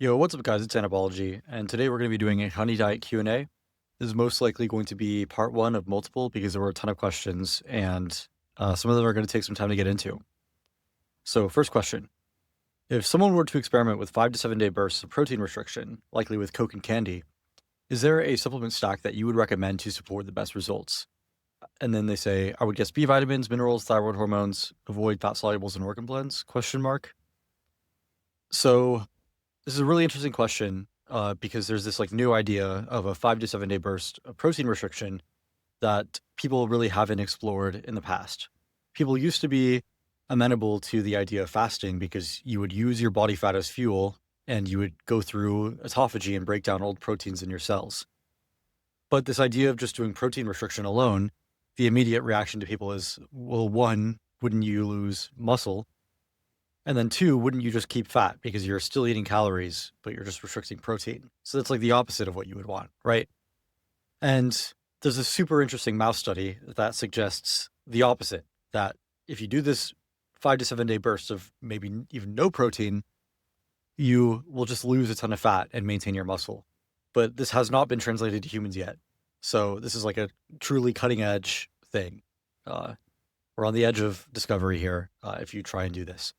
Yo, what's up, guys? It's Anabology, and today we're going to be doing a honey diet Q&A. This is most likely going to be part one of multiple because there were a ton of questions, and some of them are going to take some time to get into. So, first question. If someone were to experiment with 5 to 7 day bursts of protein restriction, likely with Coke and candy, is there a supplement stack that you would recommend to support the best results? And then they say, I would guess B vitamins, minerals, thyroid hormones, avoid fat solubles and organ blends, question mark. So this is a really interesting question because there's this new idea of a 5 to 7 day burst of protein restriction that people really haven't explored in the past. People used to be amenable to the idea of fasting because you would use your body fat as fuel and you would go through autophagy and break down old proteins in your cells. But this idea of just doing protein restriction alone, the immediate reaction to people is, well, one, wouldn't you lose muscle? And then two, wouldn't you just keep fat because you're still eating calories, but you're just restricting protein? So that's like the opposite of what you would want, right? And there's a super interesting mouse study that suggests the opposite, that if you do this 5 to 7 day burst of maybe even no protein, you will just lose a ton of fat and maintain your muscle. But this has not been translated to humans yet. So this is like a truly cutting edge thing. We're on the edge of discovery here if you try and do this.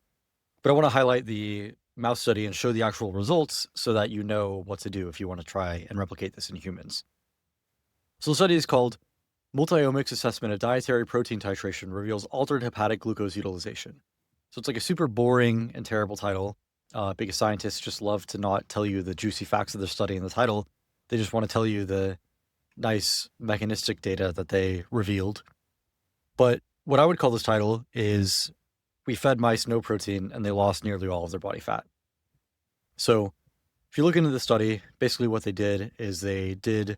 But I want to highlight the mouse study and show the actual results so that you know what to do if you want to try and replicate this in humans. So the study is called Multiomics Assessment of Dietary Protein Titration Reveals Altered Hepatic Glucose Utilization. So it's like a super boring and terrible title because scientists just love to not tell you the juicy facts of their study in the title. They just want to tell you the nice mechanistic data that they revealed. But what I would call this title is we fed mice no protein and they lost nearly all of their body fat. So if you look into the study, basically what they did is they did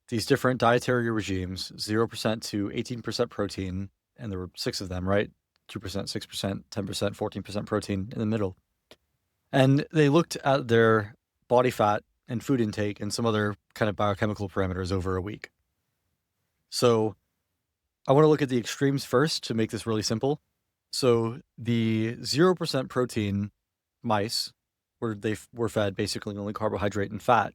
these different dietary regimes, 0% to 18% protein, and there were 6 of them, right? 2%, 6%, 10%, 14% protein in the middle. And they looked at their body fat and food intake and some other kind of biochemical parameters over a week. So I want to look at the extremes first to make this really simple. So the 0% protein mice, where they were fed basically only carbohydrate and fat,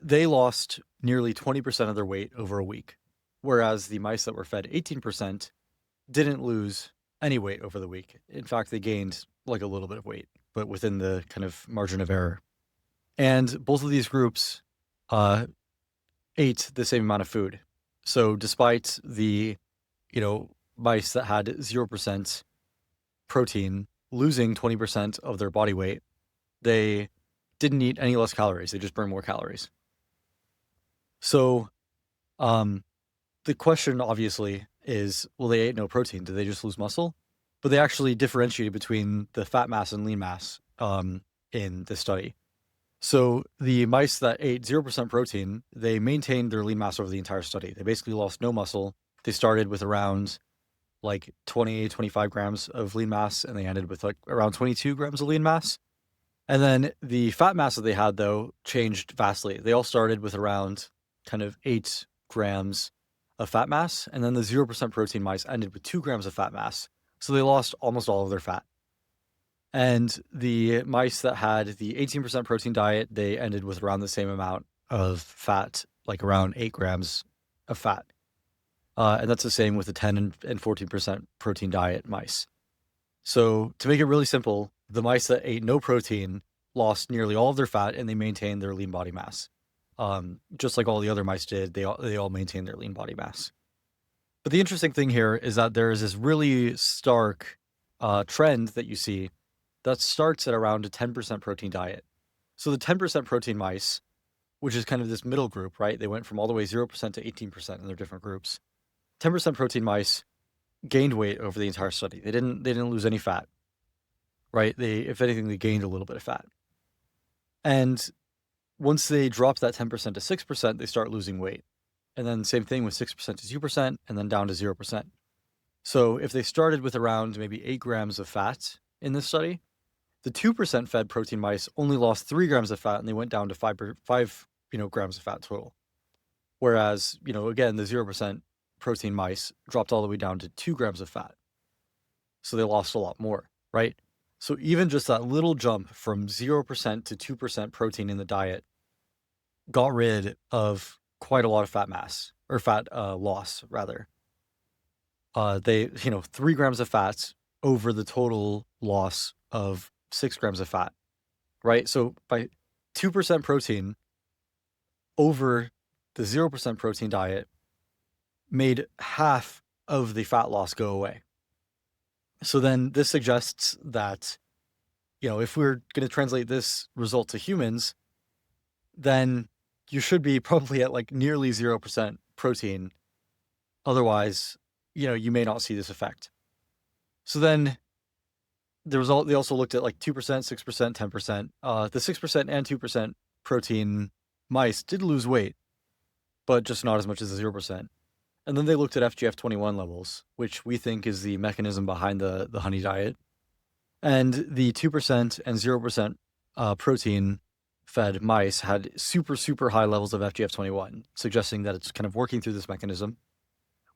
they lost nearly 20% of their weight over a week, whereas the mice that were fed 18% didn't lose any weight over the week. In fact, they gained like a little bit of weight, but within the kind of margin of error. And both of these groups ate the same amount of food. So despite the, mice that had 0% protein losing 20% of their body weight, they didn't eat any less calories. They just burned more calories. So the question obviously is, well, they ate no protein. Did they just lose muscle? But they actually differentiated between the fat mass and lean mass in this study. So the mice that ate 0% protein, they maintained their lean mass over the entire study. They basically lost no muscle. They started with around 20, 25 grams of lean mass, and they ended with around 22 grams of lean mass. And then the fat mass that they had, though, changed vastly. They all started with around kind of 8 grams of fat mass, and then the 0% protein mice ended with 2 grams of fat mass. So they lost almost all of their fat. And the mice that had the 18% protein diet, they ended with around the same amount of fat, like around 8 grams of fat. And that's the same with the 10 and 14% protein diet mice. So to make it really simple, the mice that ate no protein lost nearly all of their fat and they maintained their lean body mass. Just like all the other mice did, they all maintained their lean body mass. But the interesting thing here is that there is this really stark trend that you see that starts at around a 10% protein diet. So the 10% protein mice, which is kind of this middle group, right? They went from all the way 0% to 18% in their different groups. 10% protein mice gained weight over the entire study. They didn't lose any fat, right? If anything, they gained a little bit of fat. And once they dropped that 10% to 6%, they start losing weight. And then same thing with 6% to 2%, and then down to 0%. So if they started with around maybe 8 grams of fat in this study, the 2% fed protein mice only lost 3 grams of fat, and they went down to 5 grams of fat total. Whereas, again, the 0% protein mice dropped all the way down to 2 grams of fat. So they lost a lot more, right? So even just that little jump from 0% to 2% protein in the diet got rid of quite a lot of fat mass or fat loss rather. 3 grams of fats over the total loss of 6 grams of fat, right? So by 2% protein over the 0% protein diet made half of the fat loss go away. So then this suggests that, if we're going to translate this result to humans, then you should be probably at like nearly 0% protein. Otherwise, you may not see this effect. So then they also looked at like 2%, 6%, 10%. The 6% and 2% protein mice did lose weight, but just not as much as the 0%. And then they looked at FGF21 levels, which we think is the mechanism behind the honey diet. And the 2% and 0% protein fed mice had super, super high levels of FGF21, suggesting that it's kind of working through this mechanism.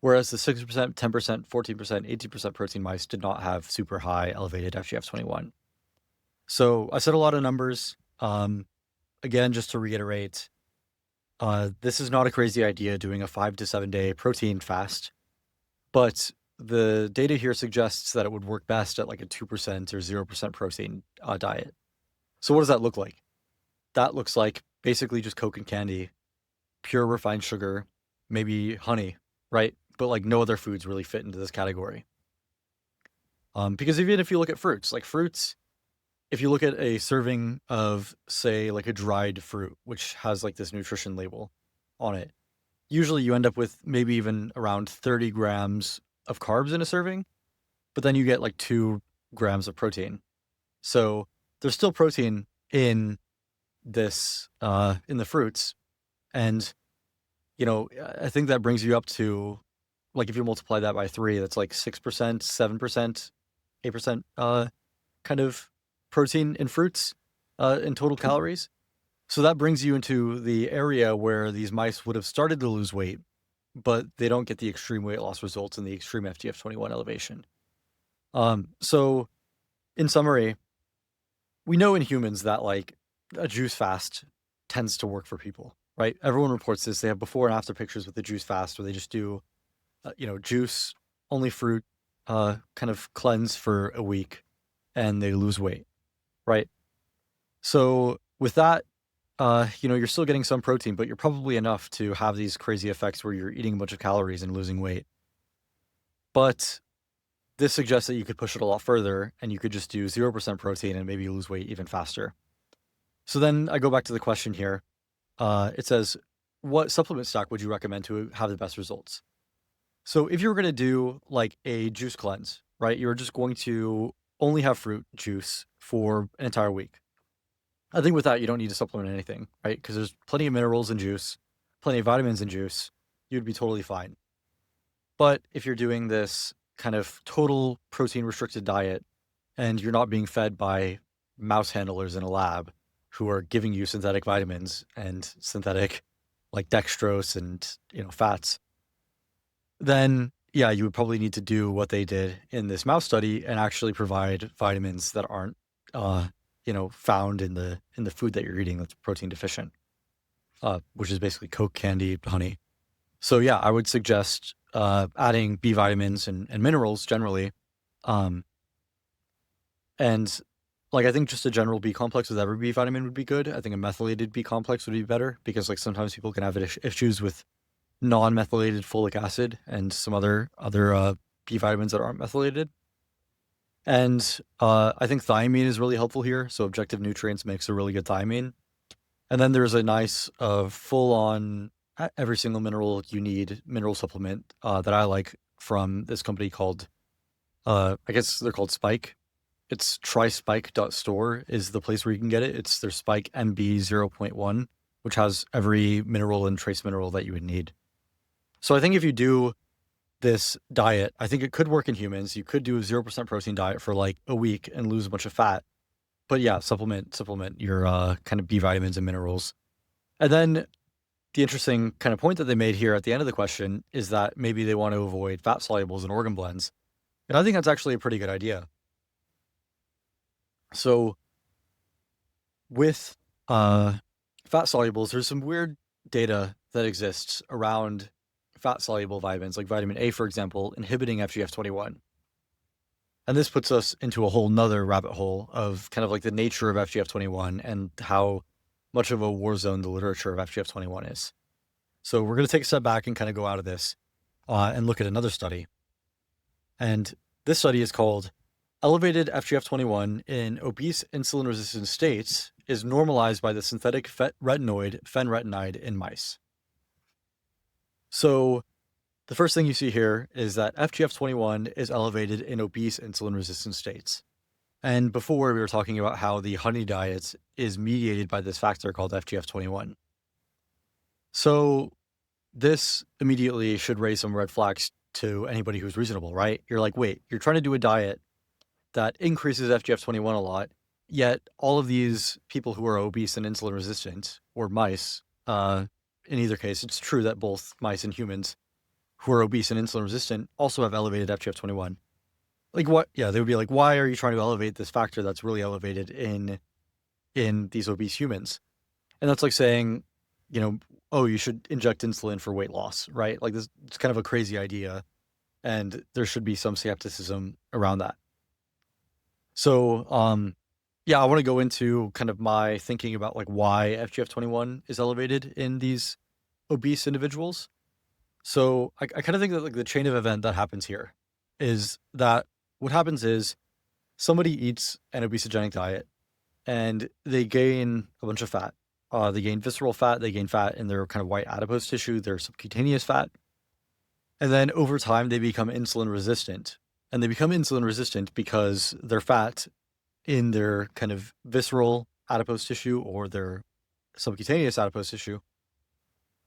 Whereas the 6%, 10%, 14%, 18% protein mice did not have super high elevated FGF21. So I said a lot of numbers. Again, just to reiterate, this is not a crazy idea doing a 5 to 7 day protein fast, but the data here suggests that it would work best at like a 2% or 0% protein diet. So what does that look like? That looks like basically just Coke and candy, pure refined sugar, maybe honey, right? But like no other foods really fit into this category. Because even if you look at fruits, if you look at a serving of, say, like a dried fruit, which has like this nutrition label on it, usually you end up with maybe even around 30 grams of carbs in a serving, but then you get like 2 grams of protein. So there's still protein in this, in the fruits. And, I think that brings you up to, like, if you multiply that by 3, that's like 6%, 7%, 8%, kind of protein in fruits, in total calories. So that brings you into the area where these mice would have started to lose weight, but they don't get the extreme weight loss results and the extreme FGF21 elevation. So in summary, we know in humans that like a juice fast tends to work for people, right? Everyone reports this. They have before and after pictures with the juice fast where they just do, juice, only fruit, kind of cleanse for a week and they lose weight, right? So with that, you're still getting some protein, but you're probably enough to have these crazy effects where you're eating a bunch of calories and losing weight. But this suggests that you could push it a lot further and you could just do 0% protein and maybe lose weight even faster. So then I go back to the question here. It says, what supplement stack would you recommend to have the best results? So if you were going to do like a juice cleanse, right, you're just going to only have fruit juice for an entire week. I think with that, you don't need to supplement anything, right? Because there's plenty of minerals in juice, plenty of vitamins in juice. You'd be totally fine. But if you're doing this kind of total protein restricted diet and you're not being fed by mouse handlers in a lab who are giving you synthetic vitamins and synthetic like dextrose and, fats, then yeah, you would probably need to do what they did in this mouse study and actually provide vitamins that aren't, found in the food that you're eating that's protein deficient, which is basically Coke, candy, honey. So yeah, I would suggest adding B vitamins and minerals generally. And like I think just a general B complex with every B vitamin would be good. I think a methylated B complex would be better because like sometimes people can have issues with non-methylated folic acid and some other B vitamins that aren't methylated. And I think thiamine is really helpful here. So Objective Nutrients makes a really good thiamine. And then there's a nice full-on every single mineral you need mineral supplement that I like from this company called, I guess they're called Spike. It's trispike.store is the place where you can get it. It's their Spike MB0.1, which has every mineral and trace mineral that you would need. So I think if you do this diet, I think it could work in humans. You could do a 0% protein diet for like a week and lose a bunch of fat. But yeah, supplement your kind of B vitamins and minerals. And then the interesting kind of point that they made here at the end of the question is that maybe they want to avoid fat solubles and organ blends. And I think that's actually a pretty good idea. So with fat solubles, there's some weird data that exists around fat soluble vitamins, like vitamin A, for example, inhibiting FGF21. And this puts us into a whole nother rabbit hole of kind of like the nature of FGF21 and how much of a war zone the literature of FGF21 is. So we're going to take a step back and kind of go out of this and look at another study. And this study is called Elevated FGF21 in Obese Insulin-Resistant States is Normalized by the Synthetic Retinoid Fenretinide in Mice. So the first thing you see here is that FGF21 is elevated in obese insulin-resistant states. And before we were talking about how the honey diet is mediated by this factor called FGF21. So this immediately should raise some red flags to anybody who's reasonable, right? You're like, wait, you're trying to do a diet that increases FGF21 a lot, yet all of these people who are obese and insulin resistant, or mice, in either case, it's true that both mice and humans who are obese and insulin resistant also have elevated FGF21. Like what? Yeah, they would be like, why are you trying to elevate this factor that's really elevated in these obese humans? And that's like saying, you know, oh, you should inject insulin for weight loss, right? Like this, it's kind of a crazy idea, and there should be some skepticism around that. So, yeah, I want to go into kind of my thinking about like why FGF21 is elevated in these obese individuals. So I kind of think that like the chain of event that happens here is that what happens is somebody eats an obesogenic diet and they gain a bunch of fat. They gain visceral fat, they gain fat in their kind of white adipose tissue, their subcutaneous fat. And then over time, they become insulin resistant. And they become insulin resistant because their fat in their kind of visceral adipose tissue or their subcutaneous adipose tissue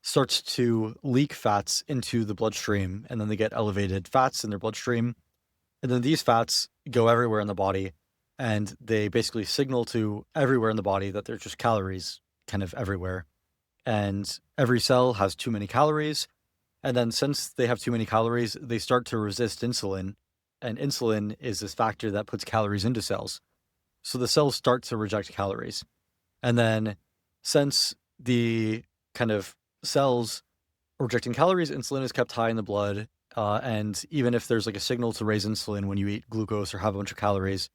starts to leak fats into the bloodstream, and then they get elevated fats in their bloodstream. And then these fats go everywhere in the body, and they basically signal to everywhere in the body that they're just calories kind of everywhere. And every cell has too many calories. And then since they have too many calories, they start to resist insulin. And insulin is this factor that puts calories into cells. So the cells start to reject calories. And then since the kind of cells are rejecting calories, insulin is kept high in the blood. And even if there's like a signal to raise insulin when you eat glucose or have a bunch of calories,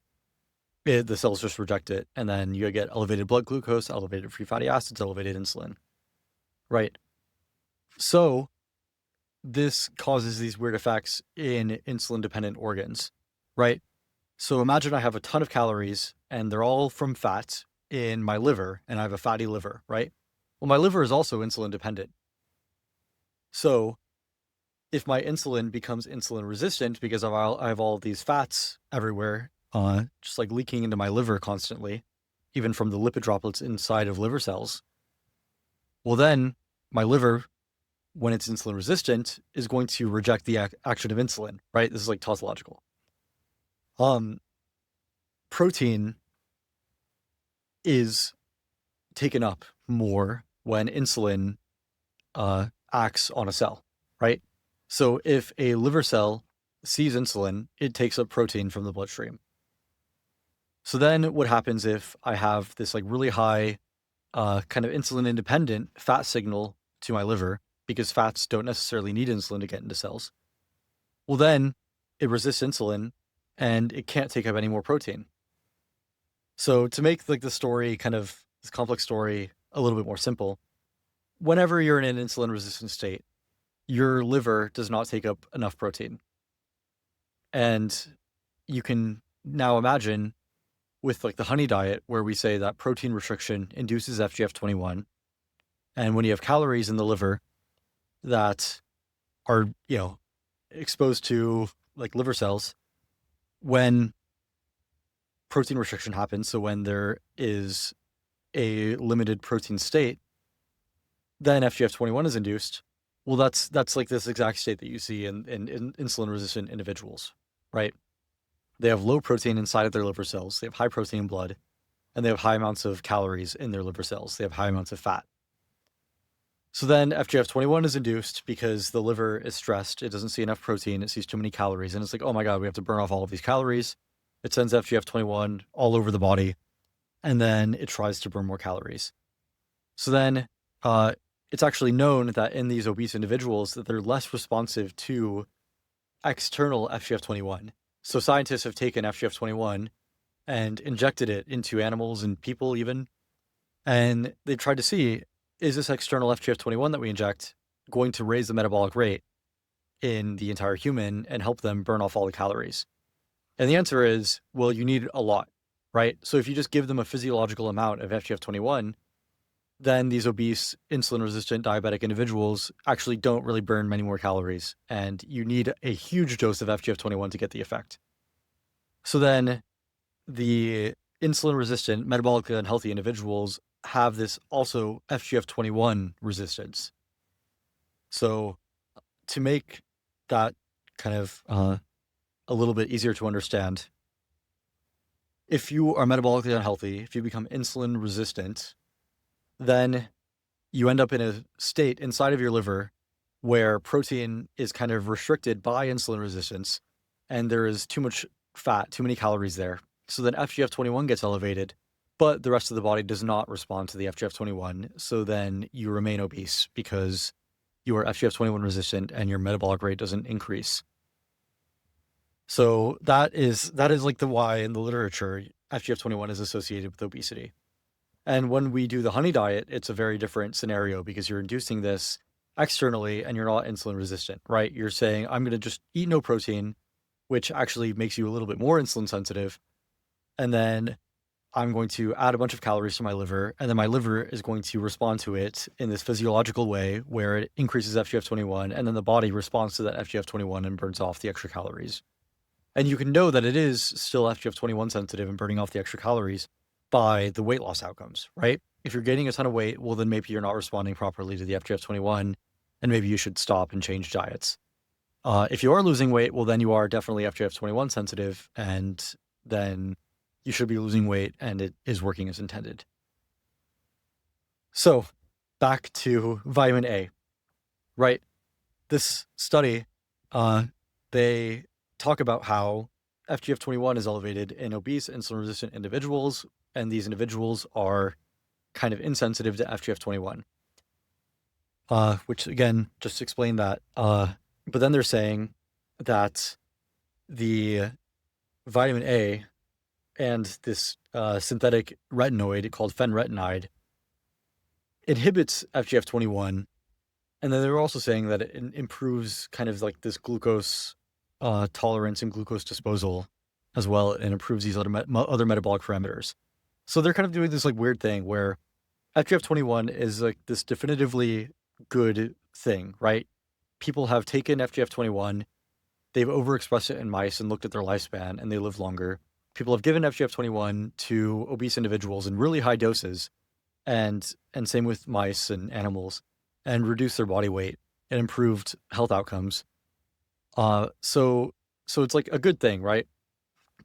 the cells just reject it. And then you get elevated blood glucose, elevated free fatty acids, elevated insulin. Right. So this causes these weird effects in insulin-dependent organs, right? So imagine I have a ton of calories and they're all from fat in my liver, and I have a fatty liver, right? Well, my liver is also insulin dependent. So if my insulin becomes insulin resistant because I have all these fats everywhere, just like leaking into my liver constantly, even from the lipid droplets inside of liver cells, well, then my liver, when it's insulin resistant, is going to reject the action of insulin, right? This is like tautological. Protein is taken up more when insulin acts on a cell, right? So if a liver cell sees insulin, it takes up protein from the bloodstream. So then what happens if I have this like really high kind of insulin independent fat signal to my liver, because fats don't necessarily need insulin to get into cells? Well, then it resists insulin and it can't take up any more protein. So to make like the story kind of this complex story a little bit more simple, whenever you're in an insulin resistant state, your liver does not take up enough protein. And you can now imagine with like the honey diet, where we say that protein restriction induces FGF21. And when you have calories in the liver that are, you know, exposed to like liver cells, when protein restriction happens, so when there is a limited protein state, then FGF21 is induced. Well, that's like this exact state that you see in insulin resistant individuals, right? They have low protein inside of their liver cells. They have high protein in blood, and they have high amounts of calories in their liver cells. They have high amounts of fat. So then FGF21 is induced because the liver is stressed. It doesn't see enough protein. It sees too many calories. And it's like, oh my God, we have to burn off all of these calories. It sends FGF21 all over the body, and then it tries to burn more calories. So then it's actually known that in these obese individuals that they're less responsive to external FGF21. So scientists have taken FGF21 and injected it into animals and people even, and they tried to see, is this external FGF21 that we inject going to raise the metabolic rate in the entire human and help them burn off all the calories? And the answer is, well, you need a lot, right? So if you just give them a physiological amount of FGF21, then these obese, insulin-resistant diabetic individuals actually don't really burn many more calories, and you need a huge dose of FGF21 to get the effect. So then the insulin-resistant, metabolically unhealthy individuals have this also FGF21 resistance. So to make that kind of a little bit easier to understand, if you are metabolically unhealthy, if you become insulin resistant, then you end up in a state inside of your liver where protein is kind of restricted by insulin resistance, and there is too much fat, too many calories there. So then FGF21 gets elevated, but the rest of the body does not respond to the FGF21. So then you remain obese because you are FGF21 resistant and your metabolic rate doesn't increase. So that is like the why in the literature FGF21 is associated with obesity. And when we do the honey diet, it's a very different scenario because you're inducing this externally and you're not insulin resistant, right? You're saying, I'm going to just eat no protein, which actually makes you a little bit more insulin sensitive. And then I'm going to add a bunch of calories to my liver, and then my liver is going to respond to it in this physiological way where it increases FGF21, and then the body responds to that FGF21 and burns off the extra calories. And you can know that it is still FGF21 sensitive and burning off the extra calories by the weight loss outcomes, right? If you're gaining a ton of weight, well, then maybe you're not responding properly to the FGF21, and maybe you should stop and change diets. If you are losing weight, well, then you are definitely FGF21 sensitive, and then you should be losing weight, and it is working as intended. So back to vitamin A, right? This study, they talk about how FGF21 is elevated in obese, insulin-resistant individuals, and these individuals are kind of insensitive to FGF21, which again, just to explain that. But then they're saying that the vitamin A and this synthetic retinoid called fenretinide inhibits FGF21. And then they were also saying that it improves kind of like this glucose tolerance and glucose disposal as well, and improves these other metabolic parameters. So they're kind of doing this like weird thing where FGF21 is like this definitively good thing, right? People have taken FGF21, they've overexpressed it in mice and looked at their lifespan, and they live longer. People have given FGF21 to obese individuals in really high doses, and same with mice and animals, and reduced their body weight and improved health outcomes. So it's like a good thing, right?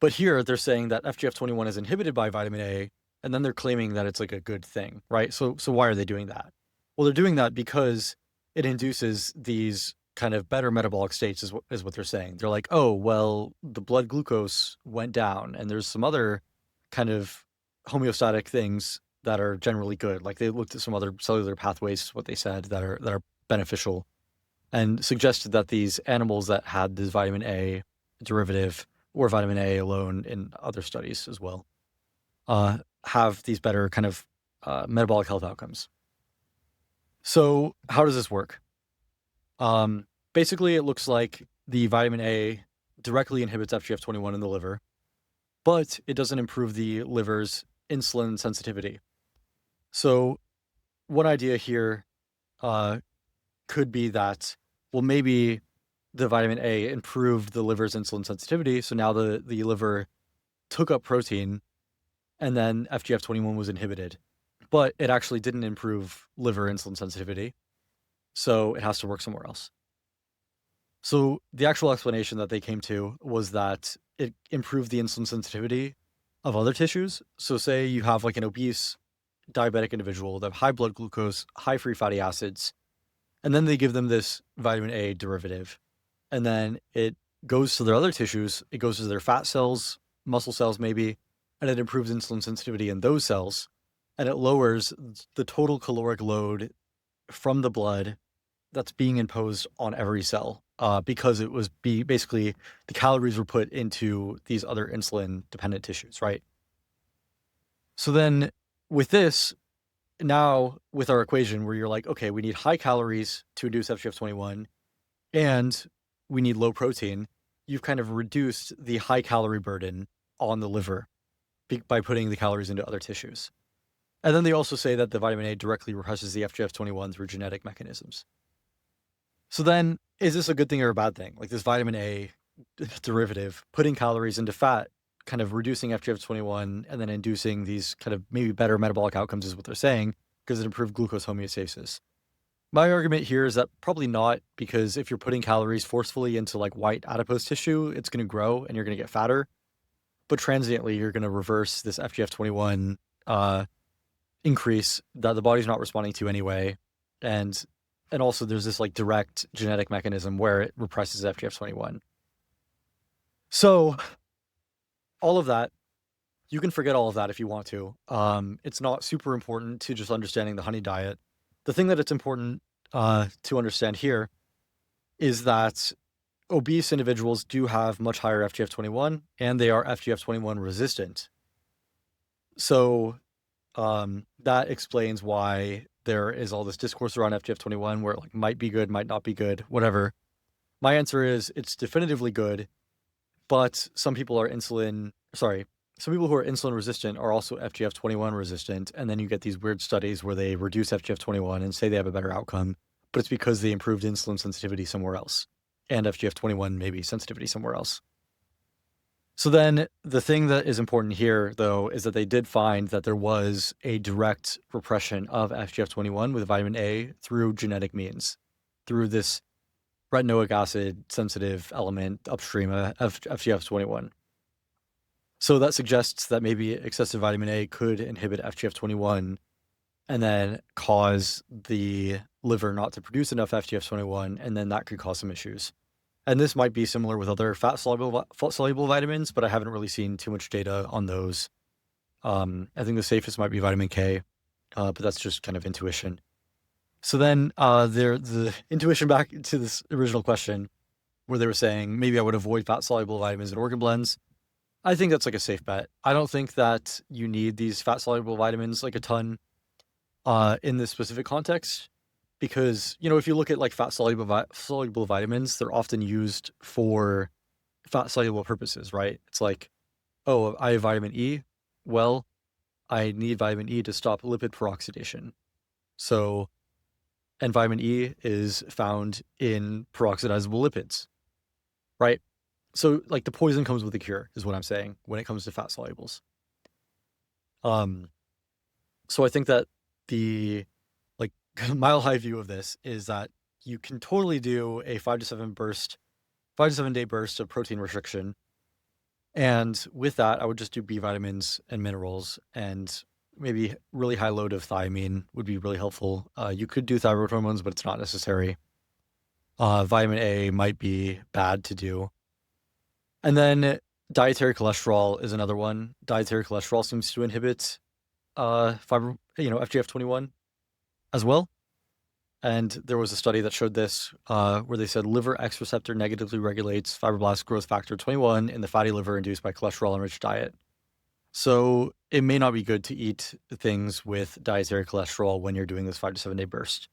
But here they're saying that FGF21 is inhibited by vitamin A, and then they're claiming that it's like a good thing, right? So why are they doing that? Well, they're doing that because it induces these kind of better metabolic states is what they're saying. They're like, oh, well, the blood glucose went down, and there's some other kind of homeostatic things that are generally good. Like they looked at some other cellular pathways, what they said, that are beneficial, and suggested that these animals that had this vitamin A derivative or vitamin A alone in other studies as well, have these better kind of metabolic health outcomes. So how does this work? Basically, it looks like the vitamin A directly inhibits FGF21 in the liver, but it doesn't improve the liver's insulin sensitivity. So one idea here could be that, well, maybe the vitamin A improved the liver's insulin sensitivity, so now the liver took up protein, and then FGF21 was inhibited. But it actually didn't improve liver insulin sensitivity, so it has to work somewhere else. So the actual explanation that they came to was that it improved the insulin sensitivity of other tissues. So say you have like an obese diabetic individual that have high blood glucose, high free fatty acids, and then they give them this vitamin A derivative, and then it goes to their other tissues. It goes to their fat cells muscle cells maybe, and it improves insulin sensitivity in those cells, and it lowers the total caloric load from the blood that's being imposed on every cell, because it was basically the calories were put into these other insulin-dependent tissues, right? So then with this, now with our equation where you're like, okay, we need high calories to induce FGF21 and we need low protein, you've kind of reduced the high calorie burden on the liver by putting the calories into other tissues. And then they also say that the vitamin A directly represses the FGF21 through genetic mechanisms. So then, is this a good thing or a bad thing? Like this vitamin A derivative, putting calories into fat, kind of reducing FGF21 and then inducing these kind of maybe better metabolic outcomes is what they're saying, because it improved glucose homeostasis. My argument here is that probably not, because if you're putting calories forcefully into like white adipose tissue, it's going to grow and you're going to get fatter. But transiently, you're going to reverse this FGF21 increase that the body's not responding to anyway. And also there's this like direct genetic mechanism where it represses FGF21. So all of that, you can forget all of that if you want to. It's not super important to just understanding the honey diet. The thing that it's important to understand here is that obese individuals do have much higher FGF21 and they are FGF21 resistant. So that explains why there is all this discourse around FGF21 where it like might be good, might not be good, whatever. My answer is it's definitively good, but some people who are insulin resistant are also FGF21 resistant. And then you get these weird studies where they reduce FGF21 and say they have a better outcome, but it's because they improved insulin sensitivity somewhere else and FGF21 maybe sensitivity somewhere else. So then the thing that is important here, though, is that they did find that there was a direct repression of FGF21 with vitamin A through genetic means, through this retinoic acid sensitive element upstream of FGF21. So that suggests that maybe excessive vitamin A could inhibit FGF21 and then cause the liver not to produce enough FGF21, and then that could cause some issues. And this might be similar with other fat-soluble vitamins, but I haven't really seen too much data on those. I think the safest might be vitamin K, but that's just kind of intuition. So then the intuition back to this original question where they were saying maybe I would avoid fat-soluble vitamins and organ blends. I think that's like a safe bet. I don't think that you need these fat-soluble vitamins like a ton in this specific context. Because, if you look at like fat-soluble vitamins, they're often used for fat-soluble purposes, right? It's like, oh, I have vitamin E. Well, I need vitamin E to stop lipid peroxidation. So, and vitamin E is found in peroxidizable lipids, right? So, like the poison comes with the cure, is what I'm saying when it comes to fat solubles. So I think that the mile high view of this is that you can totally do a 5 to 7 day burst of protein restriction. And with that, I would just do B vitamins and minerals, and maybe really high load of thiamine would be really helpful. You could do thyroid hormones, but it's not necessary. Vitamin A might be bad to do. And then dietary cholesterol is another one. Dietary cholesterol seems to inhibit FGF21 as well. And there was a study that showed this, where they said liver X receptor negatively regulates fibroblast growth factor 21 in the fatty liver induced by cholesterol-enriched diet. So it may not be good to eat things with dietary cholesterol when you're doing this 5 to 7 day burst.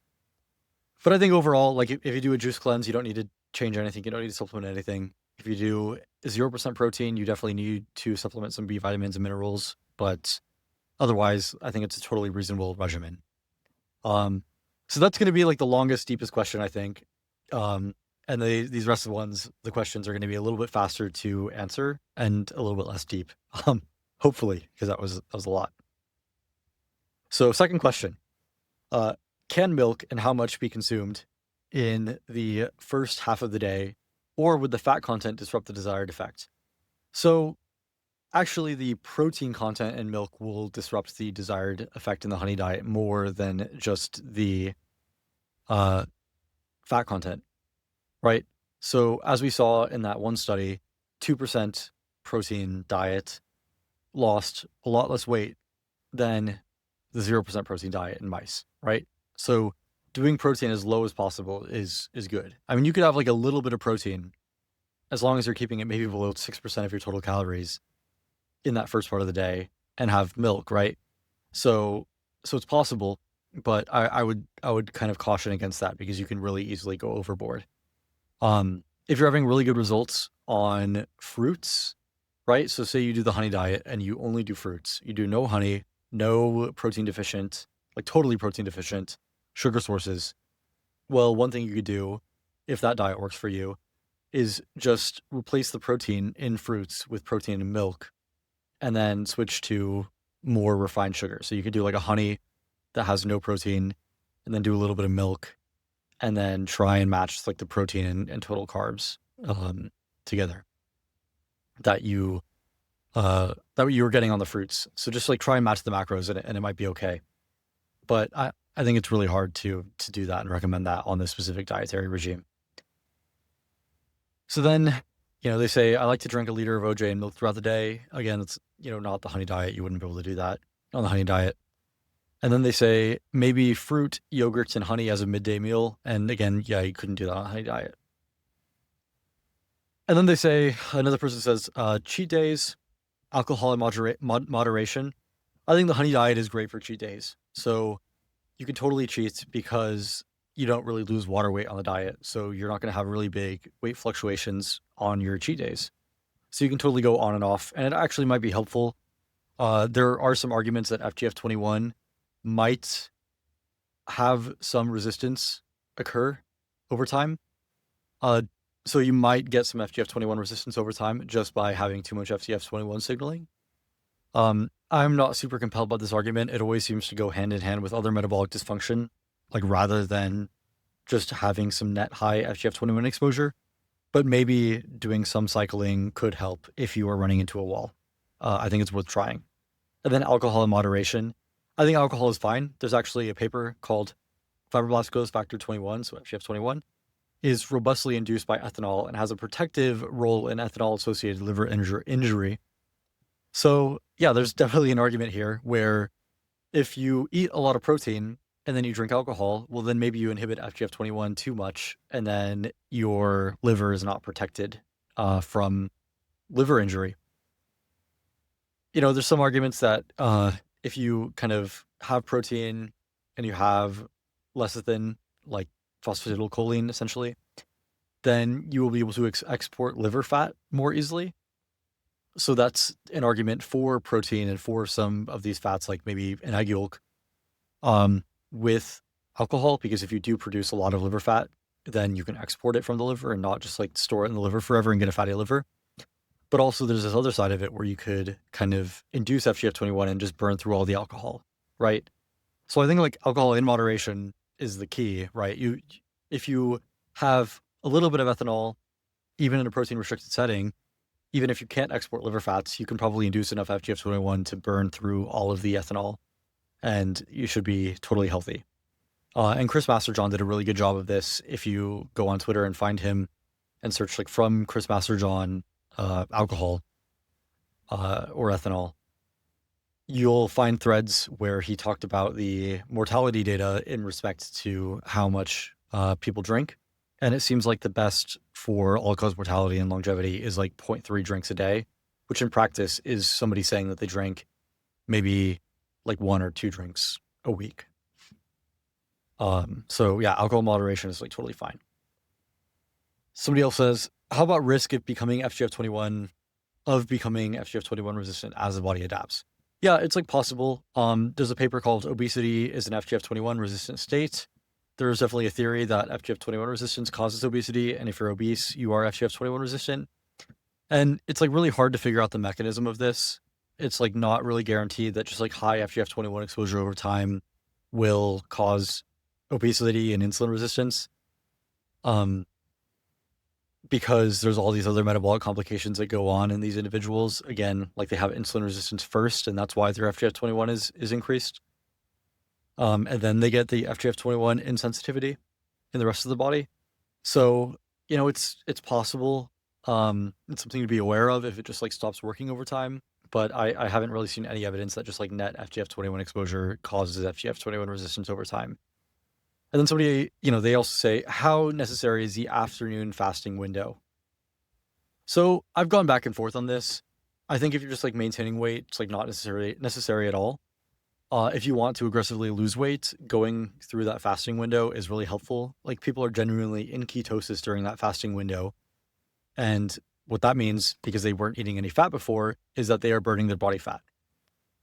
But I think overall, like if you do a juice cleanse, you don't need to change anything. You don't need to supplement anything. If you do 0% protein, you definitely need to supplement some B vitamins and minerals. But otherwise, I think it's a totally reasonable regimen. So that's going to be like the longest, deepest question, I think. And these rest of the ones, the questions are going to be a little bit faster to answer and a little bit less deep. Hopefully, because that was a lot. So second question, can milk and how much be consumed in the first half of the day, or would the fat content disrupt the desired effect? So actually, the protein content in milk will disrupt the desired effect in the honey diet more than just the fat content, right? So as we saw in that one study, 2% protein diet lost a lot less weight than the 0% protein diet in mice, right? So doing protein as low as possible is good. I mean, you could have like a little bit of protein as long as you're keeping it maybe below 6% of your total calories in that first part of the day and have milk, right? So it's possible, but I would kind of caution against that because you can really easily go overboard. If you're having really good results on fruits, right? So say you do the honey diet and you only do fruits. You do no honey, no protein deficient, like totally protein deficient sugar sources. Well, one thing you could do if that diet works for you is just replace the protein in fruits with protein in milk and then switch to more refined sugar. So you could do like a honey that has no protein and then do a little bit of milk and then try and match like the protein and total carbs together that you were getting on the fruits. So just like try and match the macros and it might be okay. But I think it's really hard to do that and recommend that on this specific dietary regime. So then, they say I like to drink a liter of OJ and milk throughout the day. Again, it's, not the honey diet. You wouldn't be able to do that on the honey diet. And then they say maybe fruit, yogurts, and honey as a midday meal. And again, yeah, you couldn't do that on a honey diet. And then they say, another person says, cheat days, alcohol in moderation. I think the honey diet is great for cheat days. So you can totally cheat because you don't really lose water weight on the diet. So you're not going to have really big weight fluctuations on your cheat days. So you can totally go on and off. And it actually might be helpful. There are some arguments that FGF21 might have some resistance occur over time. So you might get some FGF21 resistance over time just by having too much FGF21 signaling. I'm not super compelled by this argument. It always seems to go hand in hand with other metabolic dysfunction, like rather than just having some net high FGF21 exposure. But maybe doing some cycling could help if you are running into a wall. I think it's worth trying. And then alcohol in moderation. I think alcohol is fine. There's actually a paper called Fibroblast Growth Factor 21, so FGF21, is robustly induced by ethanol and has a protective role in ethanol-associated liver injury. So yeah, there's definitely an argument here where if you eat a lot of protein and then you drink alcohol, well, then maybe you inhibit FGF21 too much, and then your liver is not protected from liver injury. There's some arguments that if you kind of have protein and you have lecithin, like phosphatidylcholine, essentially, then you will be able to export liver fat more easily. So that's an argument for protein and for some of these fats, like maybe an egg yolk, with alcohol, because if you do produce a lot of liver fat, then you can export it from the liver and not just like store it in the liver forever and get a fatty liver. But also there's this other side of it where you could kind of induce FGF21 and just burn through all the alcohol, right? So I think like alcohol in moderation is the key, right? If you have a little bit of ethanol, even in a protein restricted setting, even if you can't export liver fats, you can probably induce enough FGF21 to burn through all of the ethanol, and you should be totally healthy. And Chris Masterjohn did a really good job of this. If you go on Twitter and find him and search like from Chris Masterjohn alcohol or ethanol, you'll find threads where he talked about the mortality data in respect to how much people drink. And it seems like the best for all-cause mortality and longevity is like 0.3 drinks a day, which in practice is somebody saying that they drank maybe like 1 or 2 drinks a week. So yeah, alcohol moderation is like totally fine. Somebody else says, how about risk of becoming FGF21 resistant as the body adapts? Yeah, it's like possible. There's a paper called Obesity is an FGF21 resistant state. There's definitely a theory that FGF21 resistance causes obesity, and if you're obese, you are FGF21 resistant. And it's like really hard to figure out the mechanism of this. It's like not really guaranteed that just like high FGF21 exposure over time will cause obesity and insulin resistance. Because there's all these other metabolic complications that go on in these individuals. Again, like they have insulin resistance first, and that's why their FGF21 is increased. And then they get the FGF21 insensitivity in the rest of the body. So, it's possible. It's something to be aware of if it just like stops working over time. But I haven't really seen any evidence that just like net FGF21 exposure causes FGF21 resistance over time. And then somebody, they also say, how necessary is the afternoon fasting window? So I've gone back and forth on this. I think if you're just like maintaining weight, it's like not necessary at all. If you want to aggressively lose weight, going through that fasting window is really helpful. Like people are genuinely in ketosis during that fasting window. And what that means, because they weren't eating any fat before, is that they are burning their body fat.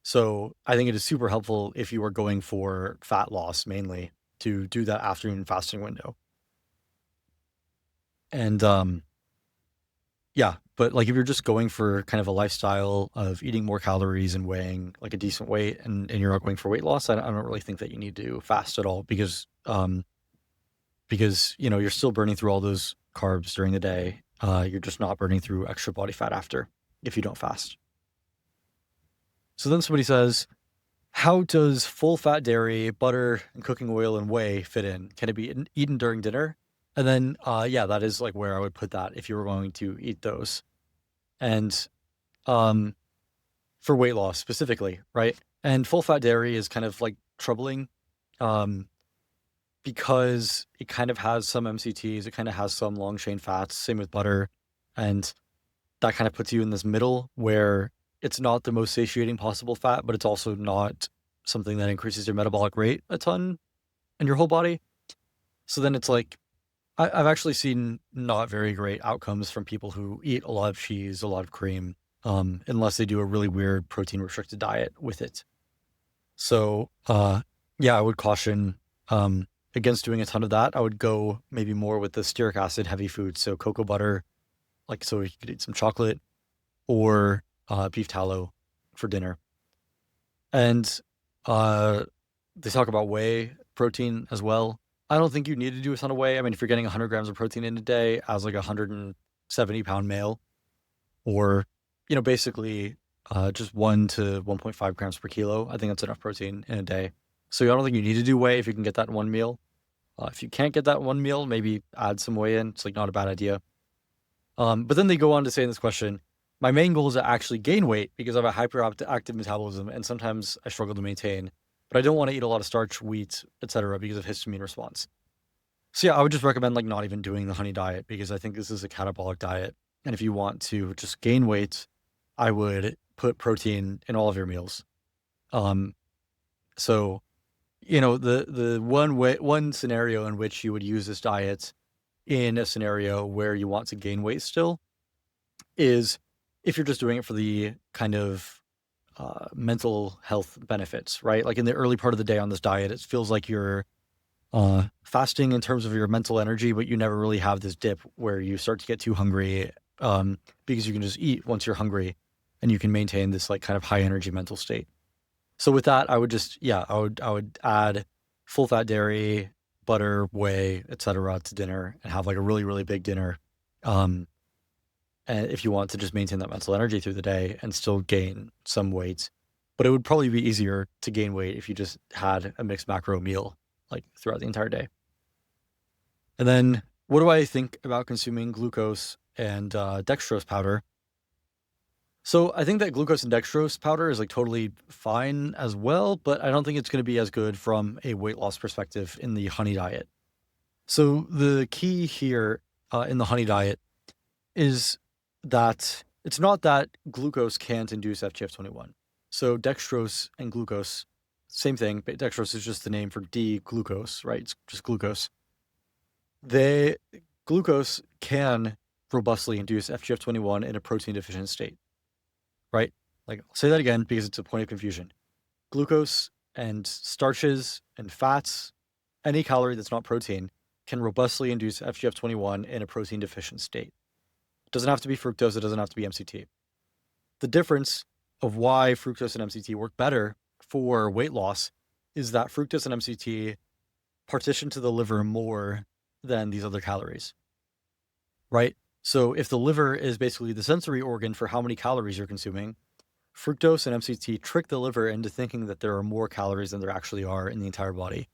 So I think it is super helpful if you are going for fat loss mainly to do that afternoon fasting window. And yeah, but like if you're just going for kind of a lifestyle of eating more calories and weighing like a decent weight and you're not going for weight loss, I don't really think that you need to fast at all because you're still burning through all those carbs during the day. You're just not burning through extra body fat after if you don't fast. So then somebody says, how does full fat dairy, butter, and cooking oil and whey fit in? Can it be eaten during dinner? And then, yeah, that is like where I would put that if you were going to eat those. And um, for weight loss specifically, right? And full fat dairy is kind of like troubling um, because it kind of has some MCTs, it kind of has some long chain fats, same with butter. And that kind of puts you in this middle where it's not the most satiating possible fat, but it's also not something that increases your metabolic rate a ton in your whole body. So then it's like, I've actually seen not very great outcomes from people who eat a lot of cheese, a lot of cream, unless they do a really weird protein restricted diet with it. So, yeah, I would caution against doing a ton of that. I would go maybe more with the stearic acid heavy foods, so cocoa butter, like so you could eat some chocolate, or beef tallow for dinner. And they talk about whey protein as well. I don't think you need to do a ton of whey. I mean, if you're getting 100 grams of protein in a day as like a 170-pound male, or basically just 1 to 1.5 grams per kilo, I think that's enough protein in a day. So I don't think you need to do whey if you can get that in one meal. If you can't get that in one meal, maybe add some whey in. It's like not a bad idea. But then they go on to say in this question, my main goal is to actually gain weight because I have a hyperactive metabolism and sometimes I struggle to maintain, but I don't want to eat a lot of starch, wheat, etc. because of histamine response. So yeah, I would just recommend like not even doing the honey diet because I think this is a catabolic diet. And if you want to just gain weight, I would put protein in all of your meals. So the one scenario in which you would use this diet in a scenario where you want to gain weight still is if you're just doing it for the kind of mental health benefits, right? Like in the early part of the day on this diet, it feels like you're fasting in terms of your mental energy, but you never really have this dip where you start to get too hungry because you can just eat once you're hungry and you can maintain this like kind of high energy mental state. So with that, I would just, yeah, I would add full fat dairy, butter, whey, etc. to dinner and have like a really, really big dinner. And if you want to just maintain that mental energy through the day and still gain some weight, but it would probably be easier to gain weight if you just had a mixed macro meal like throughout the entire day. And then what do I think about consuming glucose and dextrose powder? So I think that glucose and dextrose powder is like totally fine as well, but I don't think it's going to be as good from a weight loss perspective in the honey diet. So the key here in the honey diet is that it's not that glucose can't induce FGF21. So dextrose and glucose, same thing, but dextrose is just the name for D-glucose, right? It's just glucose. Glucose can robustly induce FGF21 in a protein deficient state, right? Like I'll say that again because it's a point of confusion. Glucose and starches and fats, any calorie that's not protein, can robustly induce FGF21 in a protein deficient state. It doesn't have to be fructose, it doesn't have to be MCT. The difference of why fructose and MCT work better for weight loss is that fructose and MCT partition to the liver more than these other calories, right? So if the liver is basically the sensory organ for how many calories you're consuming, fructose and MCT trick the liver into thinking that there are more calories than there actually are in the entire body.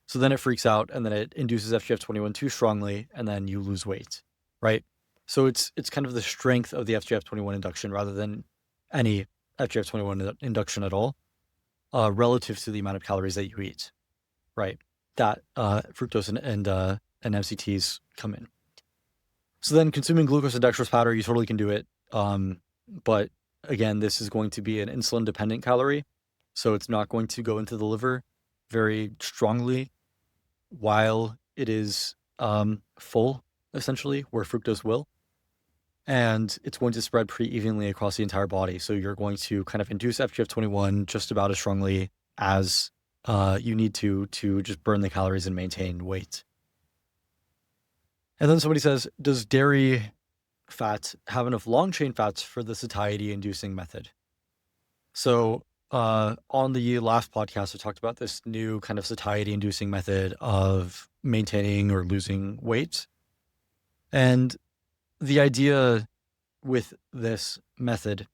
So then it freaks out and then it induces FGF21 too strongly and then you lose weight, right? So it's kind of the strength of the FGF21 induction rather than any FGF21 induction at all, relative to the amount of calories that you eat, right? That fructose and MCTs come in. So then consuming glucose and dextrose powder, you totally can do it. But again, this is going to be an insulin dependent calorie. So it's not going to go into the liver very strongly while it is full, essentially, where fructose will. And it's going to spread pretty evenly across the entire body. So you're going to kind of induce FGF21 just about as strongly as you need to just burn the calories and maintain weight. And then somebody says, does dairy fat have enough long-chain fats for the satiety-inducing method? So on the last podcast, I talked about this new kind of satiety-inducing method of maintaining or losing weight. And the idea with this method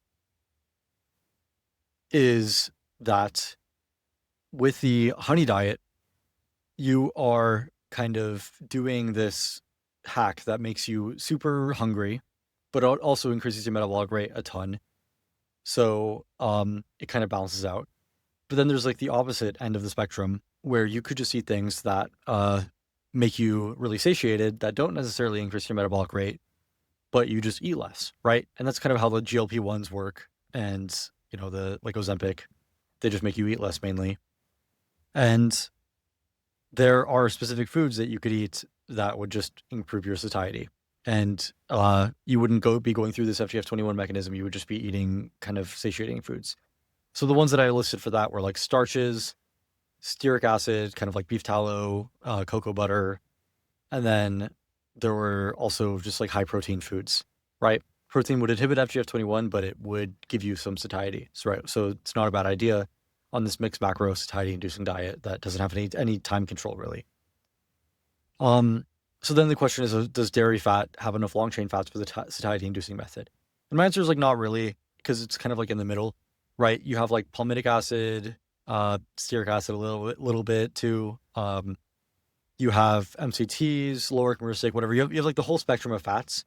is that with the honey diet, you are kind of doing this hack that makes you super hungry, but also increases your metabolic rate a ton. So it kind of balances out. But then there's like the opposite end of the spectrum where you could just eat things that make you really satiated that don't necessarily increase your metabolic rate, but you just eat less, right? And that's kind of how the GLP-1s work. And, the like Ozempic, they just make you eat less mainly. And there are specific foods that you could eat that would just improve your satiety. And you wouldn't be going through this FGF21 mechanism. You would just be eating kind of satiating foods. So the ones that I listed for that were like starches, stearic acid, kind of like beef tallow, cocoa butter. And then there were also just like high protein foods, right? Protein would inhibit FGF21, but it would give you some satiety. So it's not a bad idea on this mixed macro satiety inducing diet that doesn't have any time control really. So then the question is, does dairy fat have enough long chain fats for the satiety inducing method? And my answer is like not really, because it's kind of like in the middle, right? You have like palmitic acid, stearic acid a little bit too. You have MCTs, lower myristic, whatever. You have like the whole spectrum of fats,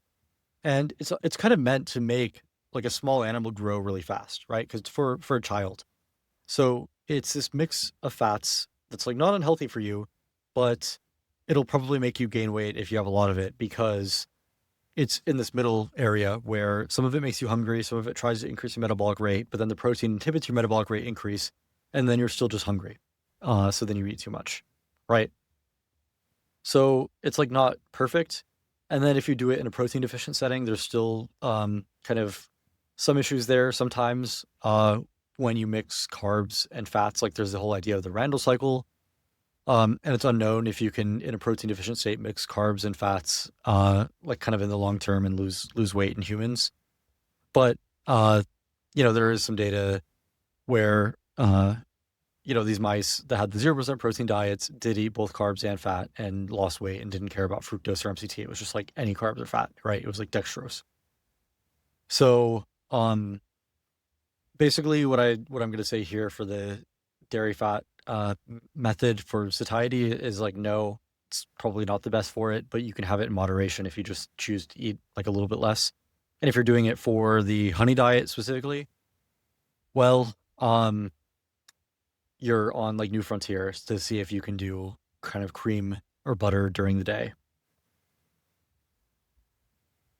and it's kind of meant to make like a small animal grow really fast, right? Because for a child, so it's this mix of fats that's like not unhealthy for you, but it'll probably make you gain weight if you have a lot of it because it's in this middle area where some of it makes you hungry, some of it tries to increase your metabolic rate, but then the protein inhibits your metabolic rate increase, and then you're still just hungry. So then you eat too much, right? So it's like not perfect. And then if you do it in a protein deficient setting, there's still kind of some issues there sometimes when you mix carbs and fats. Like there's the whole idea of the Randall cycle. And it's unknown if you can, in a protein deficient state, mix carbs and fats like kind of in the long term and lose weight in humans. But there is some data where these mice that had the 0% protein diets did eat both carbs and fat and lost weight and didn't care about fructose or MCT. It was just like any carbs or fat, right? It was like dextrose. So basically what I'm going to say here for the dairy fat method for satiety is like, no, it's probably not the best for it, but you can have it in moderation if you just choose to eat like a little bit less. And if you're doing it for the honey diet specifically, well, you're on like New Frontiers to see if you can do kind of cream or butter during the day.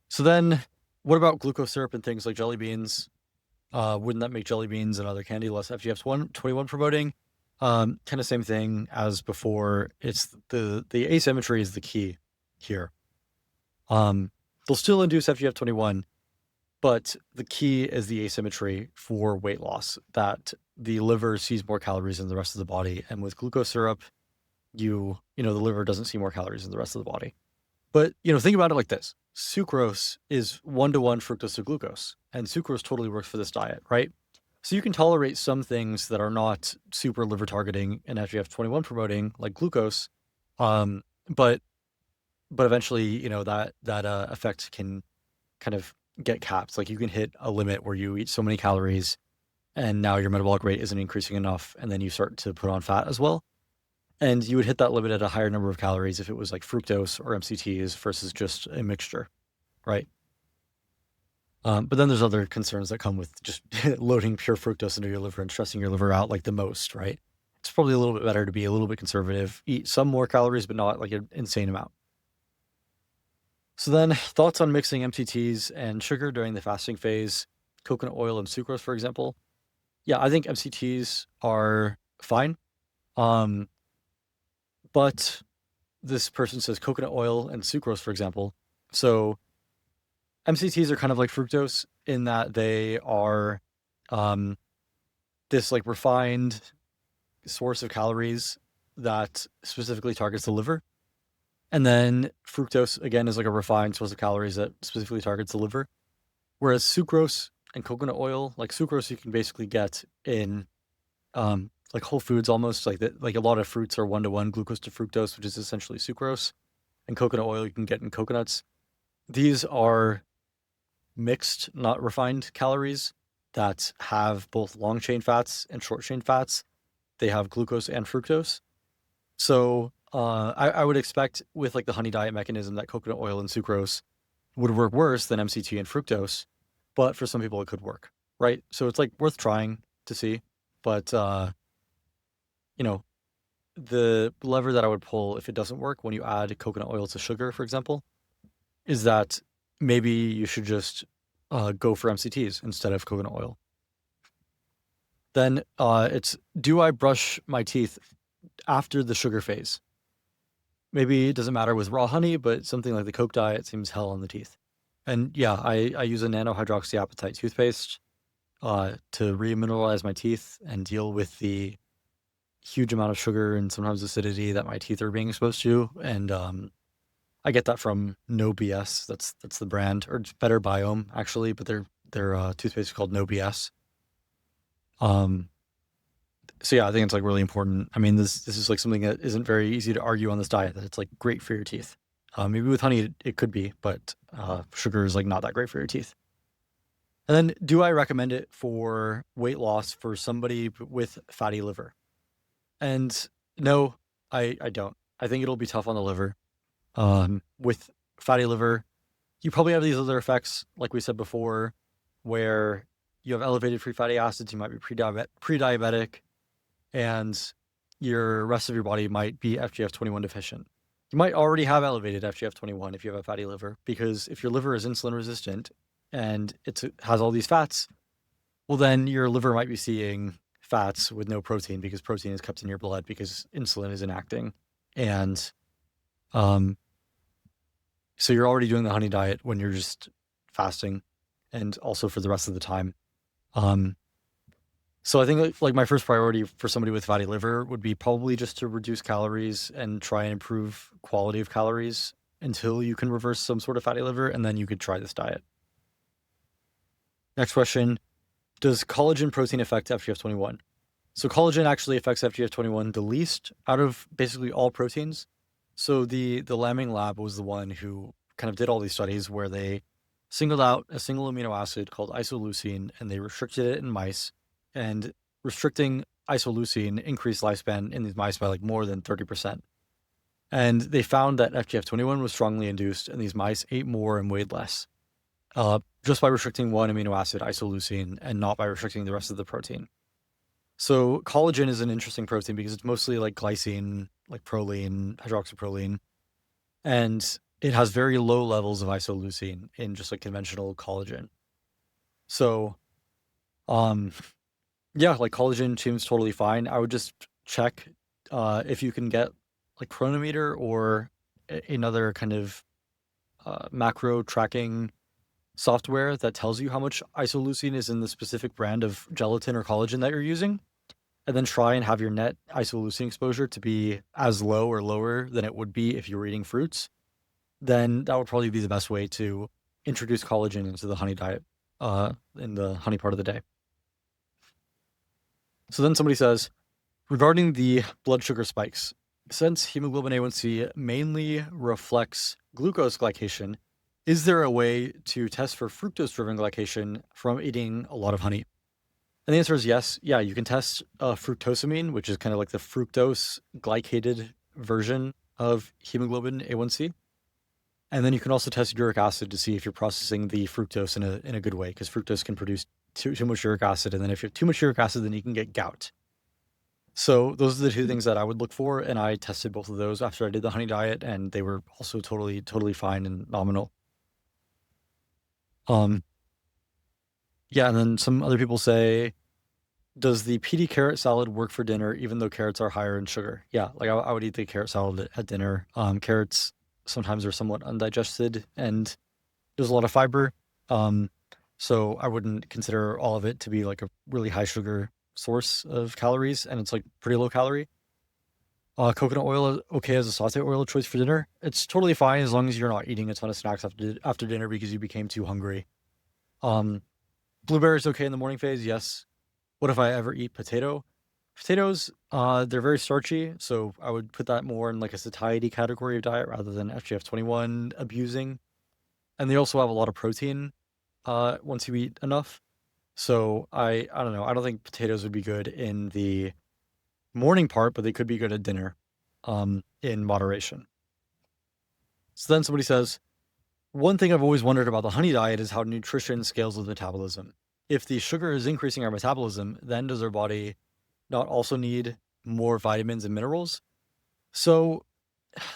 So then what about glucose syrup and things like jelly beans? Wouldn't that make jelly beans and other candy less FGF21 promoting? Kind of same thing as before. It's the asymmetry is the key here. They'll still induce FGF21, but the key is the asymmetry for weight loss, that the liver sees more calories than the rest of the body. And with glucose syrup, the liver doesn't see more calories than the rest of the body. But, think about it like this. Sucrose is 1-to-1 fructose to glucose, and sucrose totally works for this diet, right? So you can tolerate some things that are not super liver targeting and FGF21 promoting, like glucose, but eventually, that effect can kind of get capped. Like you can hit a limit where you eat so many calories, and now your metabolic rate isn't increasing enough, and then you start to put on fat as well. And you would hit that limit at a higher number of calories if it was like fructose or MCTs versus just a mixture, right? But then there's other concerns that come with just loading pure fructose into your liver and stressing your liver out like the most, right? It's probably a little bit better to be a little bit conservative, eat some more calories, but not like an insane amount. So then thoughts on mixing MCTs and sugar during the fasting phase, coconut oil and sucrose, for example. Yeah, I think MCTs are fine. Um, but this person says coconut oil and sucrose, for example. So MCTs are kind of like fructose in that they are um, this like refined source of calories that specifically targets the liver. And then fructose, again, is like a refined source of calories that specifically targets the liver. Whereas sucrose and coconut oil, like sucrose, you can basically get in like Whole Foods almost. Like a lot of fruits are 1-to-1 glucose to fructose, which is essentially sucrose. And coconut oil you can get in coconuts. These are mixed, not refined calories that have both long chain fats and short chain fats. They have glucose and fructose. So I would expect with like the honey diet mechanism that coconut oil and sucrose would work worse than MCT and fructose, but for some people it could work, right? So it's like worth trying to see. But you know, the lever that I would pull if it doesn't work when you add coconut oil to sugar, for example, is that maybe you should just go for MCTs instead of coconut oil. Then it's, do I brush my teeth after the sugar phase? Maybe it doesn't matter with raw honey, but something like the Coke diet seems hell on the teeth. And yeah, I use a nanohydroxyapatite toothpaste to remineralize my teeth and deal with the huge amount of sugar and sometimes acidity that my teeth are being exposed to. And I get that from No BS. That's the brand, or it's Better Biome actually, but their toothpaste is called No BS. Um, so yeah, I think it's like really important. I mean, this is like something that isn't very easy to argue on this diet, that it's like great for your teeth. Maybe with honey it could be, but sugar is like not that great for your teeth. And then, do I recommend it for weight loss for somebody with fatty liver? And no, I don't. I think it'll be tough on the liver. With fatty liver, you probably have these other effects, like we said before, where you have elevated free fatty acids, you might be pre-diabetic, and your rest of your body might be FGF21 deficient. You might already have elevated FGF21 if you have a fatty liver, because if your liver is insulin resistant and it has all these fats, well, then your liver might be seeing fats with no protein because protein is kept in your blood because insulin is inacting. And so you're already doing the honey diet when you're just fasting, and also for the rest of the time. So I think like my first priority for somebody with fatty liver would be probably just to reduce calories and try and improve quality of calories until you can reverse some sort of fatty liver, and then you could try this diet. Next question, does collagen protein affect FGF21? So collagen actually affects FGF21 the least out of basically all proteins. So the Lamming lab was the one who kind of did all these studies where they singled out a single amino acid called isoleucine, and they restricted it in mice. And restricting isoleucine increased lifespan in these mice by like more than 30%. And they found that FGF21 was strongly induced, and these mice ate more and weighed less, just by restricting one amino acid, isoleucine, and not by restricting the rest of the protein. So collagen is an interesting protein because it's mostly like glycine, like proline, hydroxyproline, and it has very low levels of isoleucine in just like conventional collagen. So, yeah, like collagen seems totally fine. I would just check if you can get like Chronometer or another kind of macro tracking software that tells you how much isoleucine is in the specific brand of gelatin or collagen that you're using, and then try and have your net isoleucine exposure to be as low or lower than it would be if you were eating fruits. Then that would probably be the best way to introduce collagen into the honey diet in the honey part of the day. So then somebody says, regarding the blood sugar spikes, since hemoglobin A1C mainly reflects glucose glycation, is there a way to test for fructose-driven glycation from eating a lot of honey? And the answer is yes. Yeah, you can test fructosamine, which is kind of like the fructose glycated version of hemoglobin A1C. And then you can also test uric acid to see if you're processing the fructose in a good way, because fructose can produce too much uric acid. And then if you have too much uric acid, then you can get gout. So those are the two things that I would look for. And I tested both of those after I did the honey diet, and they were also totally fine and nominal. Yeah, and then some other people say, does the PD carrot salad work for dinner, even though carrots are higher in sugar? Yeah, like I would eat the carrot salad at dinner. Carrots sometimes are somewhat undigested, and there's a lot of fiber. Um, so I wouldn't consider all of it to be like a really high sugar source of calories, and it's like pretty low calorie. Coconut oil is okay as a saute oil choice for dinner. It's totally fine as long as you're not eating a ton of snacks after dinner because you became too hungry. Um, Blueberries okay in the morning phase, yes. What if I ever eat potato? Potatoes, they're very starchy, so I would put that more in like a satiety category of diet rather than FGF21 abusing. And they also have a lot of protein once you eat enough. So I don't know. I don't think potatoes would be good in the morning part, but they could be good at dinner in moderation. So then somebody says, one thing I've always wondered about the honey diet is how nutrition scales with metabolism. If the sugar is increasing our metabolism, then does our body not also need more vitamins and minerals? So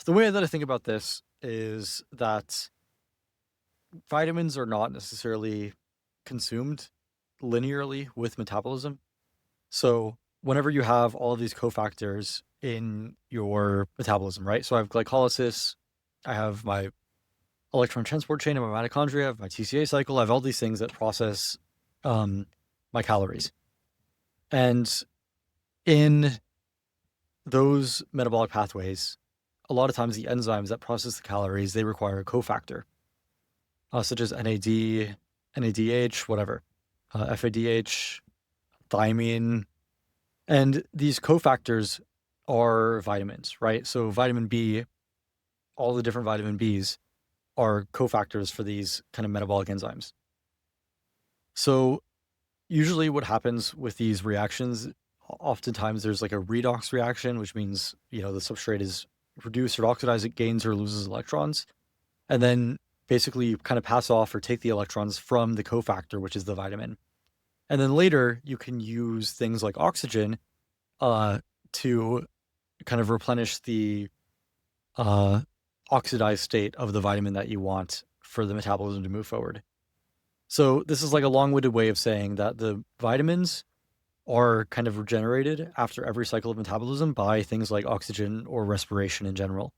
the way that I think about this is that vitamins are not necessarily consumed linearly with metabolism. So whenever you have all of these cofactors in your metabolism, right? So I have glycolysis, I have my electron transport chain of my mitochondria, I have my TCA cycle, I have all these things that process my calories. And in those metabolic pathways, a lot of times the enzymes that process the calories, they require a cofactor, such as NAD, NADH, whatever, FADH, thiamine. And these cofactors are vitamins, right? So vitamin B, all the different vitamin Bs are cofactors for these kind of metabolic enzymes. So usually what happens with these reactions, oftentimes there's like a redox reaction, which means, the substrate is reduced or oxidized, it gains or loses electrons. And then basically you kind of pass off or take the electrons from the cofactor, which is the vitamin. And then later you can use things like oxygen to kind of replenish the oxidized state of the vitamin that you want for the metabolism to move forward. So this is like a long-winded way of saying that the vitamins are kind of regenerated after every cycle of metabolism by things like oxygen or respiration in general.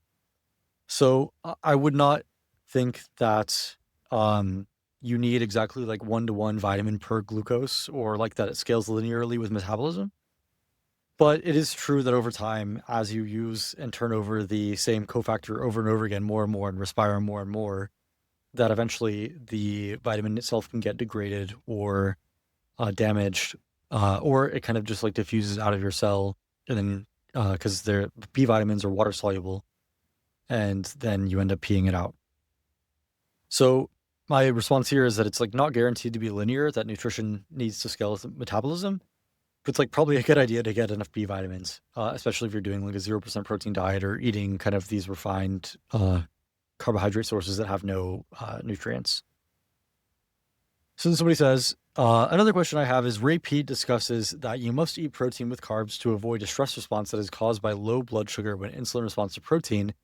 So I would not think that you need exactly like 1-to-1 vitamin per glucose or like that it scales linearly with metabolism. But it is true that over time, as you use and turn over the same cofactor over and over again, more and more, and respire more and more, that eventually the vitamin itself can get degraded or damaged, or it kind of just like diffuses out of your cell, and then because their B vitamins are water soluble, and then you end up peeing it out. So my response here is that it's like not guaranteed to be linear, that nutrition needs to scale with metabolism. But it's like probably a good idea to get enough B vitamins, especially if you're doing like a 0% protein diet or eating kind of these refined carbohydrate sources that have no nutrients. So then somebody says, another question I have is Ray Peat discusses that you must eat protein with carbs to avoid a stress response that is caused by low blood sugar when insulin responds to protein.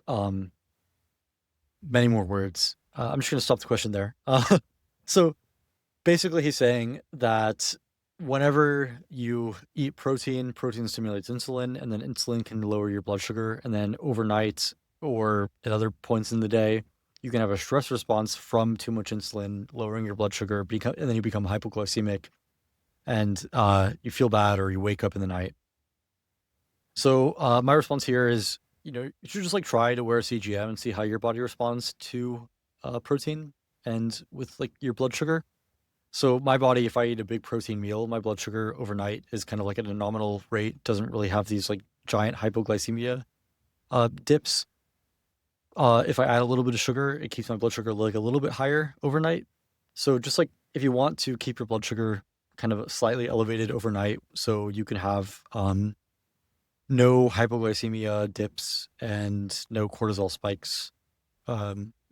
Many more words. I'm just going to stop the question there. So basically he's saying that whenever you eat protein stimulates insulin, and then insulin can lower your blood sugar. And then overnight or at other points in the day, you can have a stress response from too much insulin, lowering your blood sugar, and then you become hypoglycemic and you feel bad or you wake up in the night. So my response here is, you should just like try to wear a CGM and see how your body responds to protein and with like your blood sugar. So my body, if I eat a big protein meal, my blood sugar overnight is kind of like at a nominal rate, doesn't really have these like giant hypoglycemia dips. If I add a little bit of sugar, it keeps my blood sugar like a little bit higher overnight. So just like if you want to keep your blood sugar kind of slightly elevated overnight, so you can have no hypoglycemia dips and no cortisol spikes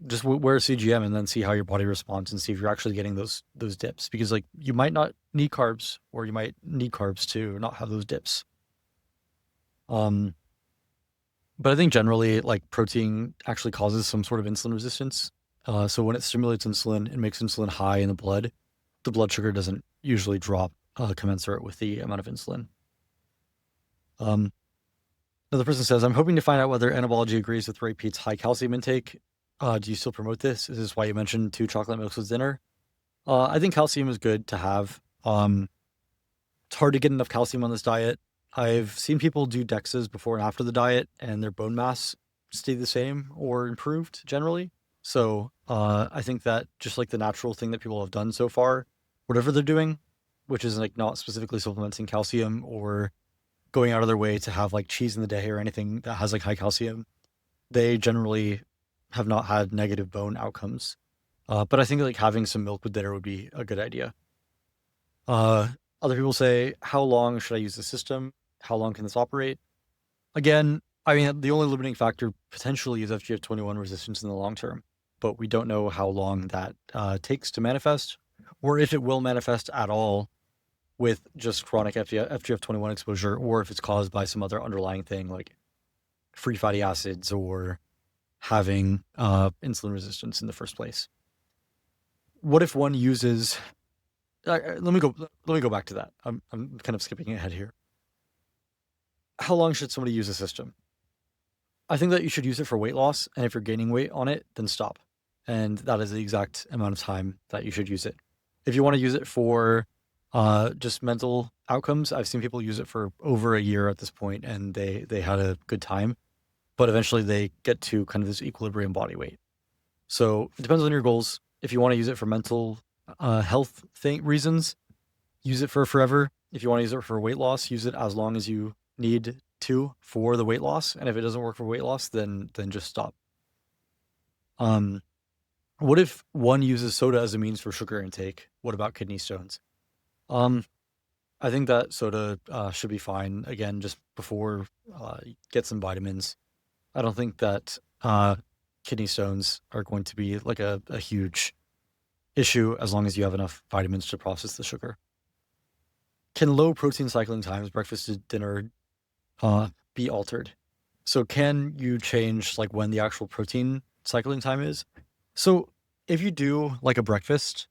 just wear a CGM and then see how your body responds and see if you're actually getting those dips, because like you might not need carbs, or you might need carbs to not have those dips. But I think generally, like, protein actually causes some sort of insulin resistance. So when it stimulates insulin, it makes insulin high in the blood sugar doesn't usually drop commensurate with the amount of insulin. Um, Another person says, I'm hoping to find out whether Anabology agrees with Ray Peat's high calcium intake. Do you still promote this? Is this why you mentioned 2 chocolate milks with dinner? I think calcium is good to have. It's hard to get enough calcium on this diet. I've seen people do DEXAs before and after the diet, and their bone mass stayed the same or improved generally. So I think that just like the natural thing that people have done so far, whatever they're doing, which is like not specifically supplementing calcium or going out of their way to have like cheese in the day or anything that has like high calcium, they generally have not had negative bone outcomes. But I think like having some milk with dinner would be a good idea. Uh, Other people say, how long should I use the system? How long can this operate? Again, I mean, the only limiting factor potentially is FGF21 resistance in the long term, but we don't know how long that takes to manifest, or if it will manifest at all with just chronic FGF21 exposure, or if it's caused by some other underlying thing like free fatty acids or having insulin resistance in the first place. What if one uses? Let me go back to that. I'm kind of skipping ahead here. How long should somebody use a system? I think that you should use it for weight loss, and if you're gaining weight on it, then stop. And that is the exact amount of time that you should use it. If you want to use it for just mental outcomes, I've seen people use it for over a year at this point, and they had a good time, but eventually they get to kind of this equilibrium body weight. So it depends on your goals. If you want to use it for mental health reasons, use it for forever. If you want to use it for weight loss, use it as long as you need to for the weight loss. And if it doesn't work for weight loss, then just stop. What if one uses soda as a means for sugar intake? What about kidney stones? I think that soda should be fine. Again, just before get some vitamins. I don't think that kidney stones are going to be like a huge issue as long as you have enough vitamins to process the sugar. Can low protein cycling times, breakfast to dinner, be altered? So can you change like when the actual protein cycling time is? So if you do like a breakfast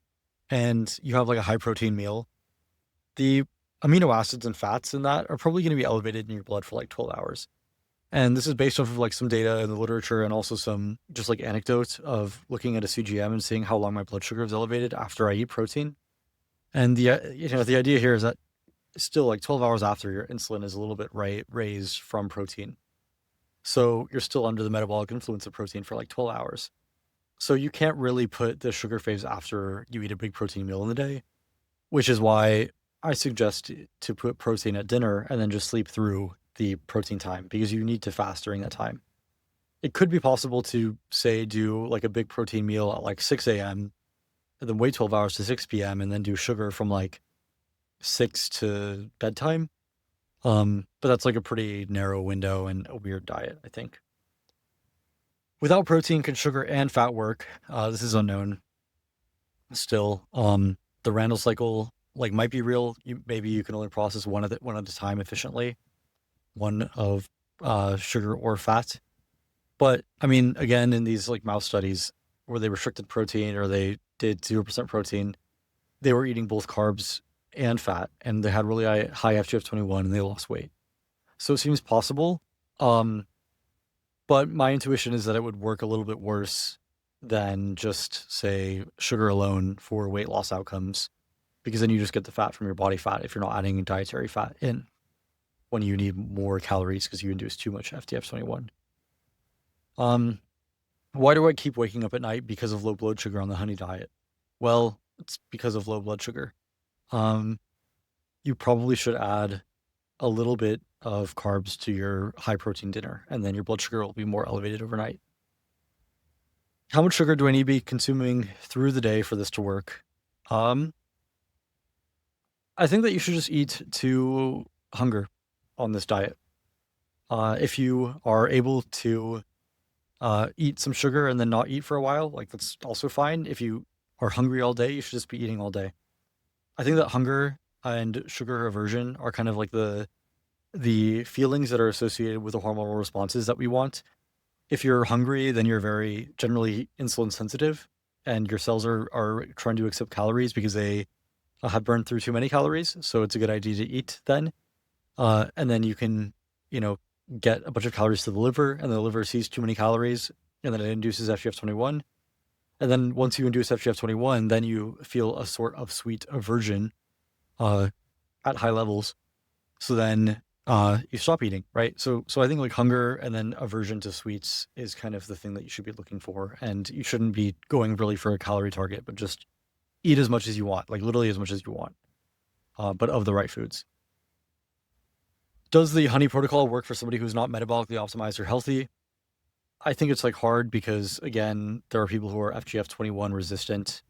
and you have like a high protein meal, the amino acids and fats in that are probably going to be elevated in your blood for like 12 hours. And this is based off of like some data in the literature and also some just like anecdotes of looking at a CGM and seeing how long my blood sugar is elevated after I eat protein. And the the idea here is that still like 12 hours after, your insulin is a little bit raised from protein. So you're still under the metabolic influence of protein for like 12 hours. So you can't really put the sugar phase after you eat a big protein meal in the day, which is why I suggest to put protein at dinner and then just sleep through the protein time, because you need to fast during that time. It could be possible to say do like a big protein meal at like 6 a.m. and then wait 12 hours to 6 p.m. and then do sugar from like 6 to bedtime. But that's like a pretty narrow window and a weird diet, I think. Without protein, can sugar and fat work? This is unknown still. The Randall cycle like might be real. Maybe you can only process one at a time efficiently, one of sugar or fat. But I mean, again, in these like mouse studies where they restricted protein or they did 0% protein, they were eating both carbs and fat, and they had really high FGF21 and they lost weight. So it seems possible. But my intuition is that it would work a little bit worse than just say sugar alone for weight loss outcomes, because then you just get the fat from your body fat if you're not adding dietary fat in when you need more calories because you induce too much FGF21. Why do I keep waking up at night because of low blood sugar on the honey diet? Well, it's because of low blood sugar. You probably should add a little bit of carbs to your high protein dinner, and then your blood sugar will be more elevated overnight. How much sugar do I need to be consuming through the day for this to work? I think that you should just eat to hunger on this diet. If you are able to eat some sugar and then not eat for a while. Like that's also fine. If you are hungry all day, you should just be eating all day. I think that hunger and sugar aversion are kind of like the feelings that are associated with the hormonal responses that we want. If you're hungry, then you're very generally insulin sensitive, and your cells are trying to accept calories because they have burned through too many calories. So it's a good idea to eat then. And then you can, you know, get a bunch of calories to the liver, and the liver sees too many calories, and then it induces FGF21. And then once you induce FGF21, then you feel a sort of sweet aversion uh, at high levels. So then you stop eating, right? So I think like hunger and then aversion to sweets is kind of the thing that you should be looking for, and you shouldn't be going really for a calorie target, but just eat as much as you want, like literally as much as you want, but of the right foods. Does the honey protocol work for somebody who's not metabolically optimized or healthy? I think it's like hard because again, there are people who are FGF21 resistant.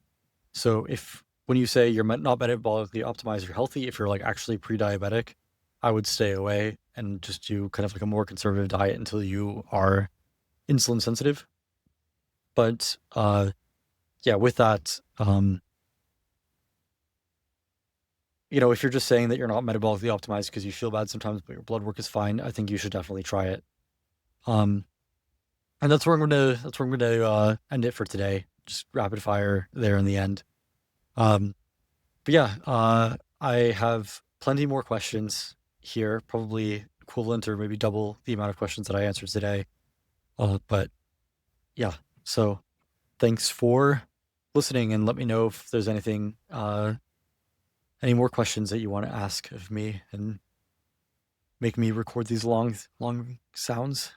So if when you say you're not metabolically optimized or healthy, if you're like actually pre-diabetic, I would stay away and just do kind of like a more conservative diet until you are insulin sensitive. But yeah, with that, you know, if you're just saying that you're not metabolically optimized because you feel bad sometimes, but your blood work is fine, I think you should definitely try it. Um, and that's where I'm gonna end it for today. Just rapid fire there in the end. Um, but yeah, I have plenty more questions here, probably equivalent or maybe double the amount of questions that I answered today. But yeah, so thanks for listening, and let me know if there's anything, any more questions that you want to ask of me and make me record these long sounds.